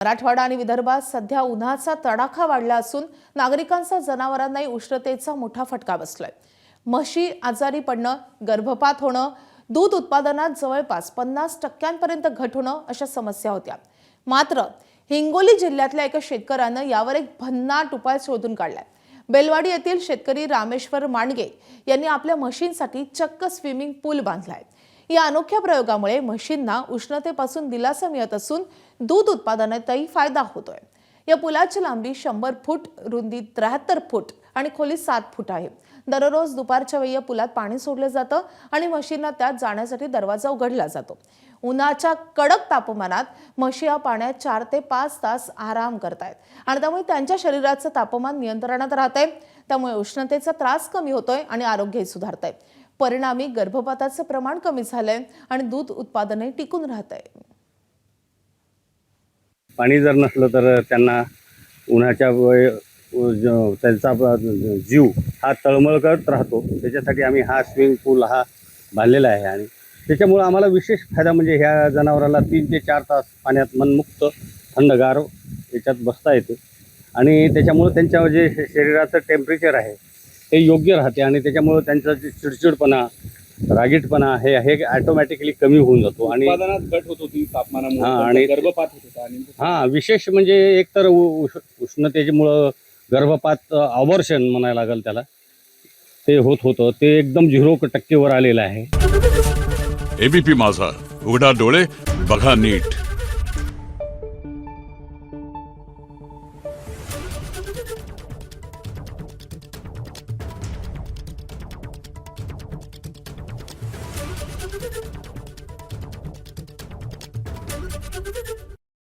मराठवाडा आणि विदर्भात सध्या उन्हाचा तडाखा वाढला असून नागरिकांचा जनावरांनाही उष्णतेचा मोठा फटका बसलाय। म्हशी आजारी पडणं, गर्भपात होणं, दूध उत्पादनात जवळपास 50% घट होणं अशा समस्या होत्या। मात्र हिंगोली जिल्ह्यातल्या एका शेतकऱ्यानं यावर एक भन्नाट उपाय शोधून काढलाय। बेलवाडी येथील शेतकरी रामेश्वर मांडगे यांनी आपल्या म्हशींसाठी चक्क स्विमिंग पूल बांधलाय। या अनोख्या प्रयोगामुळे म्हशींना उष्णतेपासून दिलासा मिळत असून दूध उत्पादनातही फायदा होतोय। या पुलाची लांबी 100 फूट, रुंदी 73 फूट आणि खोली 7 फूट आहे। दररोज दुपारच्या वेळी या पुलात पाणी सोडलं जातं आणि म्हशींना त्यात जाण्यासाठी दरवाजा उघडला जातो। उन्हाच्या कडक तापमानात म्हशी या पाण्यात 4 ते 5 तास आराम करतायत आणि त्यामुळे त्यांच्या शरीराचं तापमान नियंत्रणात राहतंय। त्यामुळे उष्णतेचा त्रास कमी होतोय आणि आरोग्यही सुधारतंय। परिणामी गर्भपाताचं प्रमाण कमी झालंय आणि दूध उत्पादनही टिकून राहतंय। पाणी जर नसलं तर त्यांना उन्हाच्या त्यांचा जीव हा तळमळ करत राहतो। त्याच्यासाठी आम्ही हा स्विमिंग पूल हा बांधलेला आहे आणि त्याच्यामुळे आम्हाला विशेष फायदा म्हणजे ह्या जनावराला 3 ते 4 तास पाण्यात मनमुक्त थंडगार याच्यात बसता येते आणि त्याच्यामुळे त्यांच्या जे शरीराचं टेम्परेचर आहे ते योग्य राहते आणि त्याच्यामुळे त्यांचा जे चिडचिडपणा, रागीटपणा हे ऑटोमॅटिकली कमी होऊन जातो आणि उत्पादनात घट होत होती तापमानामुळे आणि गर्भपात होत होता आणि विशेष म्हणजे एकतर उष्णतेमुळे गर्भपात अबॉर्शन म्हणायला लागेल त्याला, ते होत होतं, ते एकदम 0% वर आलेलं आहे। एबीपी माझा, उघडा डोळे बघा नीट।